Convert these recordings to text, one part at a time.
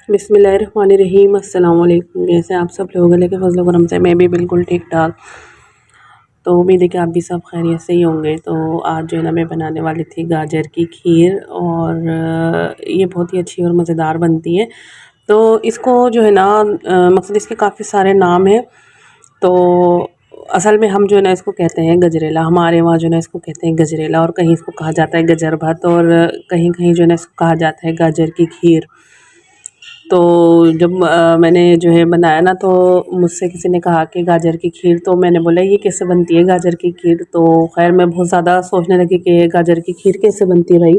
बिस्मिल्लाहिर्रहमानिर्रहीम। अस्सलाम वालेकुम। कैसे आप सब लोग? अल्लाह के फज़ल करम से मैं भी बिल्कुल ठीक ठाक। तो उम्मीद है कि आप भी सब खैरियत से ही होंगे। तो आज जो है ना मैं बनाने वाली थी गाजर की खीर, और ये बहुत ही अच्छी और मज़ेदार बनती है। तो इसको जो है ना मकसद इसके काफ़ी सारे नाम हैं। तो असल में हम जो है ना इसको कहते हैं गजरेला। हमारे वहाँ जो है ना इसको कहते हैं गजरेला, और कहीं इसको कहा जाता है गजर भत, और कहीं कहीं जो है ना इसको कहा जाता है गाजर की खीर। तो जब मैंने जो है बनाया ना, तो मुझसे किसी ने कहा कि गाजर की खीर, तो मैंने बोला ये कैसे बनती है गाजर की खीर। तो खैर मैं बहुत ज़्यादा सोचने लगी कि गाजर की खीर कैसे बनती है भाई।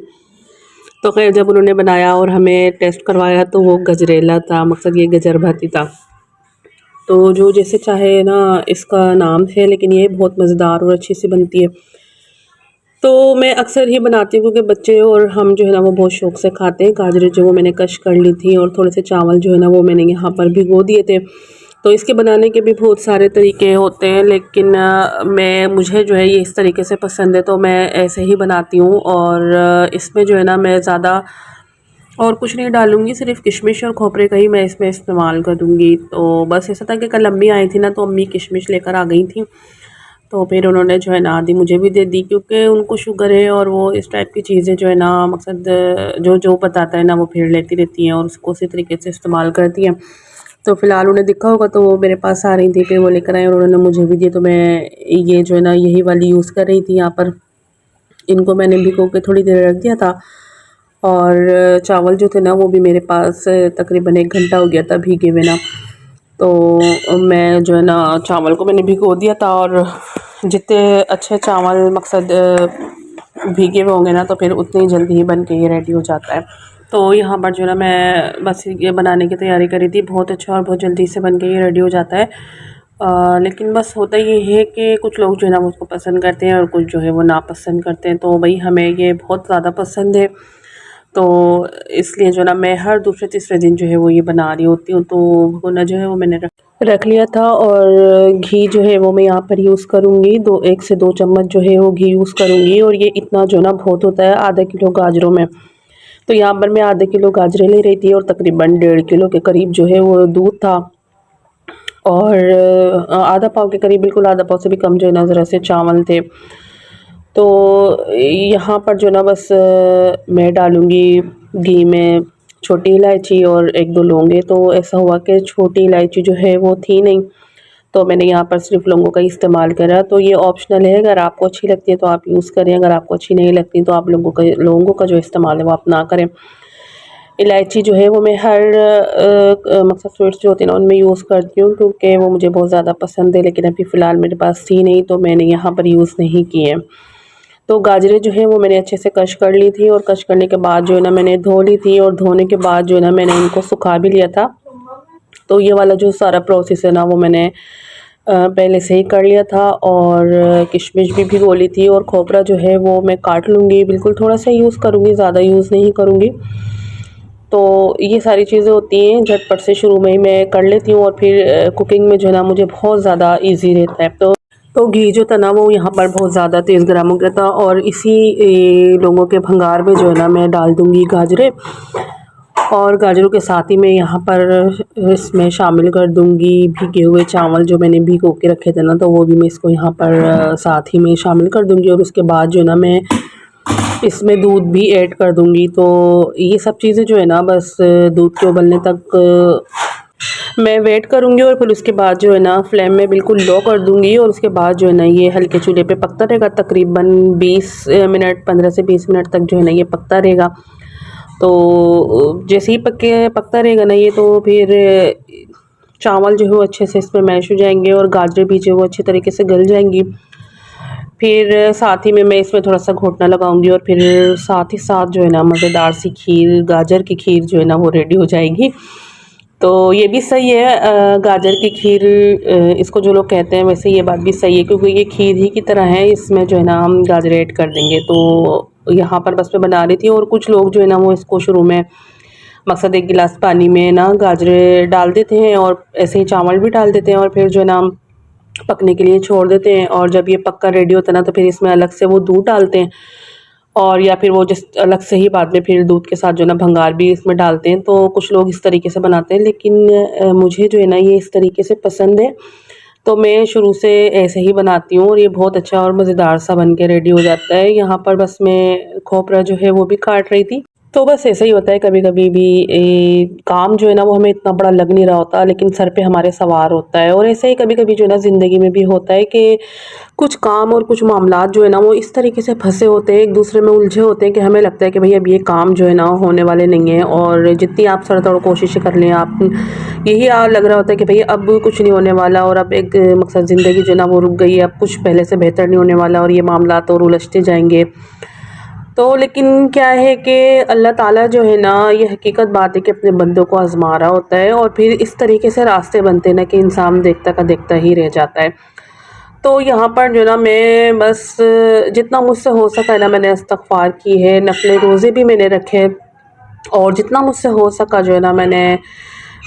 तो खैर जब उन्होंने बनाया और हमें टेस्ट करवाया तो वो गजरेला था, मकसद ये गजर भाती था। तो जो जैसे चाहे ना इसका नाम है, लेकिन ये बहुत मज़ेदार और अच्छी सी बनती है। तो मैं अक्सर ही बनाती हूँ क्योंकि बच्चे और हम जो है ना वो बहुत शौक़ से खाते हैं। गाजरें जो वो मैंने कश कर ली थी, और थोड़े से चावल जो है ना वो मैंने यहाँ पर भिगो दिए थे। तो इसके बनाने के भी बहुत सारे तरीके होते हैं, लेकिन मुझे जो है ये इस तरीके से पसंद है, तो मैं ऐसे ही बनाती हूँ। और इसमें जो है ना मैं ज़्यादा और कुछ नहीं डालूँगी, सिर्फ़ किशमिश और खोपरे का ही मैं इसमें इस्तेमाल करूँगी। तो बस ऐसा था कि कल अम्मी आई थी ना, तो अम्मी किशमिश लेकर आ गई थी। तो फिर उन्होंने जो है ना आधी मुझे भी दे दी, क्योंकि उनको शुगर है और वो इस टाइप की चीज़ें जो है ना मकसद जो जो बताता है ना वो फिर लेती रहती हैं और उसको उसी तरीके से इस्तेमाल करती हैं। तो फ़िलहाल उन्हें दिखा होगा तो वो मेरे पास आ रही थी, फिर वो लेकर आए और उन्होंने मुझे भी दिए। तो मैं ये जो है ना यही वाली यूज़ कर रही थी यहाँ पर। इनको मैंने भिगो के थोड़ी देर रख दिया था, और चावल जो थे ना वो भी मेरे पास तकरीबन 1 घंटा हो गया था भीगे हुए ना। तो मैं जो है ना चावल को मैंने भिगो दिया था, और जितने अच्छे चावल मकसद भीगे हुए होंगे ना, तो फिर उतनी ही जल्दी ही बन के ये रेडी हो जाता है। तो यहाँ पर जो है ना मैं बस ये बनाने की तैयारी करी थी। बहुत अच्छा और बहुत जल्दी से बन के ये रेडी हो जाता है। लेकिन बस होता ये है कि कुछ लोग जो है ना वो उसको पसंद करते हैं और कुछ जो है वो नापसंद करते हैं। तो भाई हमें ये बहुत ज़्यादा पसंद है, तो इसलिए जो है ना मैं हर दूसरे तीसरे दिन जो है वो ये बना रही होती हूँ। तो भुना जो है वो मैंने रख लिया था, और घी जो है वो मैं यहाँ पर यूज़ करूँगी। 1 से 2 चम्मच जो है वो घी यूज़ करूँगी, और ये इतना जो है ना बहुत होता है आधा किलो गाजरों में। तो यहाँ पर मैं आधा किलो गाजरें ले रही थी, और तकरीबन 1.5 किलो के करीब जो है वो दूध था, और आधा पाव के करीब, बिल्कुल आधा पाव से भी कम जो है ना ज़रा से चावल थे। तो यहाँ पर जो ना बस मैं डालूँगी घी में छोटी इलायची और 1-2 लौंगे। तो ऐसा हुआ कि छोटी इलायची जो है वो थी नहीं, तो मैंने यहाँ पर सिर्फ लौंगों का इस्तेमाल करा। तो ये ऑप्शनल है, अगर आपको अच्छी लगती है तो आप यूज़ करें, अगर आपको अच्छी नहीं लगती तो आप लौंगों का जो इस्तेमाल है वो आप ना करें। इलायची जो है वो मैं हर मकसद स्वीट्स जो होती है ना उनमें यूज़ करती हूँ, क्योंकि वो मुझे बहुत ज़्यादा पसंद है, लेकिन अभी फ़िलहाल मेरे पास थी नहीं तो मैंने यहाँ पर यूज़ नहीं की है। तो गाजरें जो है वो मैंने अच्छे से कश कर ली थी, और कश करने के बाद जो है ना मैंने धो ली थी, और धोने के बाद जो है ना मैंने इनको सुखा भी लिया था। तो ये वाला जो सारा प्रोसेस है ना वो मैंने पहले से ही कर लिया था, और किशमिश भी भिगो ली थी, और खोपरा जो है वो मैं काट लूँगी, बिल्कुल थोड़ा सा यूज़ करूँगी, ज़्यादा यूज़ नहीं करूँगी। तो ये सारी चीज़ें होती हैं झटपट से शुरू में ही मैं कर लेती हूँ, और फिर कुकिंग में जो है ना मुझे बहुत ज़्यादा ईज़ी रहता है। तो घी जो था ना वो यहाँ पर बहुत ज़्यादा तेज़ गर्म हो गया था, और इसी लोगों के भंगार में जो है ना मैं डाल दूँगी गाजरें, और गाजरों के साथ ही मैं यहाँ पर इसमें शामिल कर दूँगी भीगे हुए चावल जो मैंने भिगो के रखे थे ना, तो वो भी मैं इसको यहाँ पर साथ ही में शामिल कर दूँगी। और उसके बाद जो है ना मैं इसमें दूध भी ऐड कर दूँगी। तो ये सब चीज़ें जो है ना बस दूध के उबलने तक मैं वेट करूँगी, और फिर उसके बाद जो है ना फ्लेम में बिल्कुल लो कर दूँगी, और उसके बाद जो है ना ये हल्के चूल्हे पे पकता रहेगा तकरीबन 20 मिनट, 15 से 20 मिनट तक जो है ना ये पकता रहेगा। तो जैसे ही पकता रहेगा ना ये, तो फिर चावल जो है वो अच्छे से इसमें मैश हो जाएंगे, और गाजरें भी जो वो अच्छे तरीके से गल जाएंगी। फिर साथ ही में मैं इसमें थोड़ा सा घोटना लगाऊंगी, और फिर साथ ही साथ जो है ना मज़ेदार सी खीर, गाजर की खीर जो है ना वो रेडी हो जाएगी। तो ये भी सही है, गाजर की खीर इसको जो लोग कहते हैं, वैसे ये बात भी सही है, क्योंकि ये खीर ही की तरह है, इसमें जो है ना हम गाजर ऐड कर देंगे। तो यहाँ पर बस मैं बना रही थी, और कुछ लोग जो है ना वो इसको शुरू में मकसद 1 गिलास पानी में ना गाजरें डाल देते हैं, और ऐसे ही चावल भी डाल देते हैं, और फिर जो है ना पकने के लिए छोड़ देते हैं। और जब ये पक्का रेडी होता है ना, तो फिर इसमें अलग से वो दूध डालते हैं, और या फिर वो जिस अलग से ही बाद में फिर दूध के साथ जो है ना भंगार भी इसमें डालते हैं। तो कुछ लोग इस तरीके से बनाते हैं, लेकिन मुझे जो है ना ये इस तरीके से पसंद है, तो मैं शुरू से ऐसे ही बनाती हूँ और ये बहुत अच्छा और मज़ेदार सा बन के रेडी हो जाता है। यहाँ पर बस मैं खोपरा जो है वो भी काट रही थी। तो बस ऐसा ही होता है, कभी कभी भी काम जो है ना वो हमें इतना बड़ा लग नहीं रहा होता, लेकिन सर पे हमारे सवार होता है। और ऐसे ही कभी कभी जो है ना ज़िंदगी में भी होता है कि कुछ काम और कुछ मामलात जो है ना वो इस तरीके से फंसे होते हैं, एक दूसरे में उलझे होते हैं कि हमें लगता है कि भाई अब ये काम जो है ना होने वाले नहीं है। और जितनी आप सर तोड़ कोशिशें कर लें, आप यही लग रहा होता है कि भाई अब कुछ नहीं होने वाला, और अब एक मकसद ज़िंदगी जो है ना वो रुक गई है, अब कुछ पहले से बेहतर नहीं होने वाला और ये मामलात और उलझते जाएंगे। तो लेकिन क्या है कि अल्लाह ताला जो है ना, ये हकीकत बात है कि अपने बंदों को आज़मा रहा होता है, और फिर इस तरीके से रास्ते बनते हैं ना कि इंसान देखता का देखता ही रह जाता है। तो यहाँ पर जो है ना मैं बस जितना मुझसे हो सका है ना मैंने इस्तग़फ़ार की है, नफ़िल रोज़े भी मैंने रखे, और जितना मुझसे हो सका जो है ना मैंने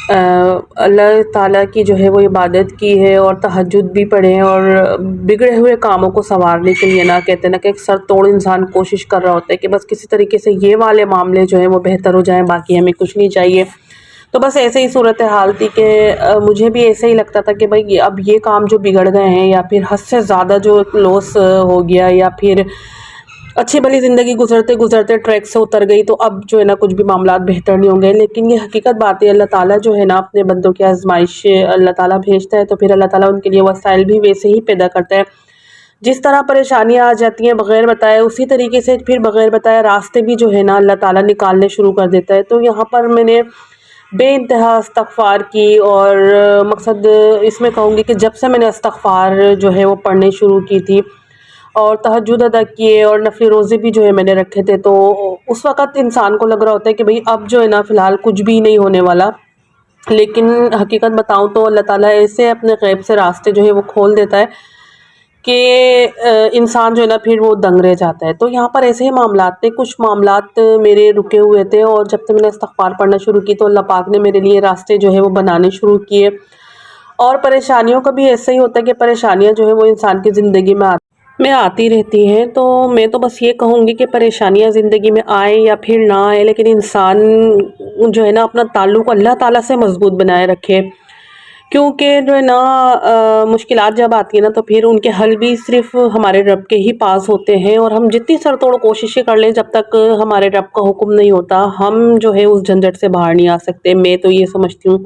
अल्लाह ताला की जो है वो इबादत की है, और तहज्जुद भी पढ़े हैं। और बिगड़े हुए कामों को सँवारने के लिए ना, कहते हैं ना कि एक सर तोड़ इंसान कोशिश कर रहा होता है कि बस किसी तरीके से ये वाले मामले जो हैं वो बेहतर हो जाएँ, बाकी हमें कुछ नहीं चाहिए। तो बस ऐसे ही सूरत हाल थी कि मुझे भी ऐसे ही लगता था कि भाई अब ये काम जो बिगड़ गए हैं, या फिर हद से ज़्यादा जो लॉस हो गया, या फिर अच्छी भली ज़िंदगी गुजरते गुजरते ट्रैक से उतर गई, तो अब जो है ना कुछ भी मामलात बेहतर नहीं होंगे। लेकिन ये हकीकत बात है, अल्लाह ताला जो है ना अपने बंदों की आजमाइश अल्लाह ताला भेजता है, तो फिर अल्लाह ताला उनके लिए वसाइल भी वैसे ही पैदा करता है। जिस तरह परेशानियां आ जाती हैं बग़ैर बताए, उसी तरीके से फिर बग़ैर बताए रास्ते भी जो है ना अल्लाह ताला निकालने शुरू कर देता है। तो यहाँ पर मैंने बेइंतहा इस्तग़फ़ार की, और मकसद इसमें कहूँगी कि जब से मैंने इस्तग़फ़ार जो है वो पढ़ने शुरू की थी, और तहज्जुद अदा किए, और नफ़िल रोज़े भी जो है मैंने रखे थे, तो उस वक़्त इंसान को लग रहा होता है कि भई अब जो है ना फ़िलहाल कुछ भी नहीं होने वाला। लेकिन हकीकत बताऊँ तो अल्लाह ताला ऐसे अपने ग़ैब से रास्ते जो है वो खोल देता है कि इंसान जो है ना फिर वो दंग रह जाता है। तो यहाँ पर ऐसे ही मामलात थे, कुछ मामलात मेरे रुके हुए थे, और जब से मैंने इस्तग़फ़ार पढ़ना शुरू की तो अल्लाह पाक ने मेरे लिए रास्ते जो है वो बनाने शुरू किए। और परेशानियों का भी ऐसा ही होता है कि परेशानियाँ जो है वो इंसान की ज़िंदगी में आती रहती हैं। तो मैं तो बस ये कहूँगी कि परेशानियाँ ज़िंदगी में आए या फिर ना आए, लेकिन इंसान जो है ना अपना ताल्लुक़ अल्लाह ताला से मज़बूत बनाए रखे। क्योंकि जो है ना मुश्किलात जब आती है ना, तो फिर उनके हल भी सिर्फ़ हमारे रब के ही पास होते हैं, और हम जितनी सर तोड़ कोशिशें कर लें, जब तक हमारे रब का हुक्म नहीं होता, हम जो है उस झंझट से बाहर नहीं आ सकते। मैं तो ये समझती हूँ।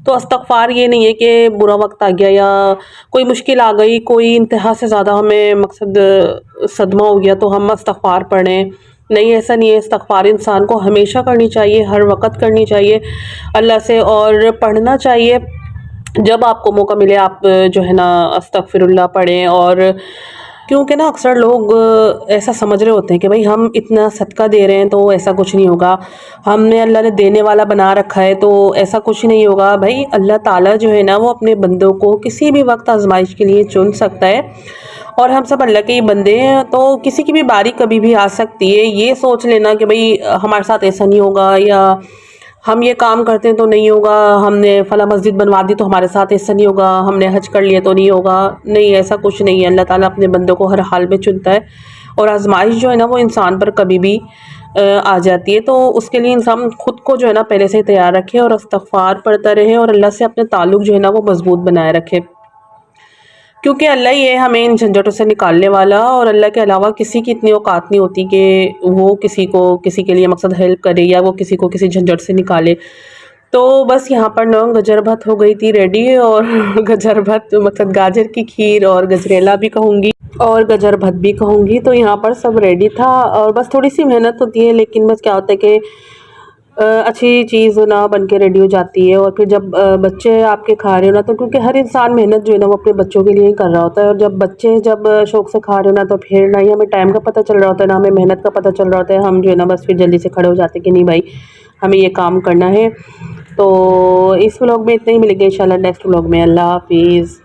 तो इस्तग़फ़ार ये नहीं है कि बुरा वक़्त आ गया, या कोई मुश्किल आ गई, कोई इंतहा से ज़्यादा हमें मकसद सदमा हो गया, तो हम इस्तग़फ़ार पढ़ें। नहीं, ऐसा नहीं है। इस्तग़फ़ार इंसान को हमेशा करनी चाहिए, हर वक़्त करनी चाहिए अल्लाह से, और पढ़ना चाहिए। जब आपको मौका मिले आप जो है ना अस्तगफिरुल्लाह पढ़ें। और क्योंकि ना अक्सर लोग ऐसा समझ रहे होते हैं कि भाई हम इतना सदका दे रहे हैं तो ऐसा कुछ नहीं होगा, हमने अल्लाह ने देने वाला बना रखा है तो ऐसा कुछ नहीं होगा। भाई अल्लाह ताला जो है ना वो अपने बंदों को किसी भी वक्त आजमाइश के लिए चुन सकता है, और हम सब अल्लाह के ही बंदे हैं, तो किसी की भी बारी कभी भी आ सकती है। ये सोच लेना कि भाई हमारे साथ ऐसा नहीं होगा, या हम ये काम करते हैं तो नहीं होगा, हमने फला मस्जिद बनवा दी तो हमारे साथ ऐसा नहीं होगा, हमने हज कर लिया तो नहीं होगा। नहीं, ऐसा कुछ नहीं है। अल्लाह ताला अपने बंदों को हर हाल में चुनता है, और आजमाइश जो है ना वो इंसान पर कभी भी आ जाती है। तो उसके लिए इंसान खुद को जो है ना पहले से ही तैयार रखे, और इस्तग़फ़ार पढ़ता रहे, और अल्लाह से अपने ताल्लुक़ जो है ना वो मज़बूत बनाए रखे, क्योंकि अल्लाह ही है हमें इन झंझटों से निकालने वाला। और अल्लाह के अलावा किसी की इतनी औकात नहीं होती कि वो किसी के लिए मकसद हेल्प करे, या वो किसी को किसी झंझट से निकाले। तो बस यहाँ पर ना गजर भत हो गई थी रेडी, और गजर भत मतलब गाजर की खीर, और गजरेला भी कहूँगी और गजर भत भी कहूँगी। तो यहाँ पर सब रेडी था, और बस थोड़ी सी मेहनत होती है, लेकिन बस क्या होता है कि अच्छी चीज़ ना बन के रेडी हो जाती है। और फिर जब बच्चे आपके खा रहे हो ना, तो क्योंकि हर इंसान मेहनत जो है ना वो अपने बच्चों के लिए ही कर रहा होता है, और जब बच्चे जब शौक़ से खा रहे हो ना, तो फिर ना ही हमें टाइम का पता चल रहा होता है, ना हमें मेहनत का पता चल रहा होता है। हम जो है ना बस फिर जल्दी से खड़े हो जाते हैं कि नहीं भाई हमें ये काम करना है। तो इस व्लॉग में इतना ही, मिलेंगे इंशाल्लाह नेक्स्ट व्लॉग में। अल्लाह हाफ़िज़।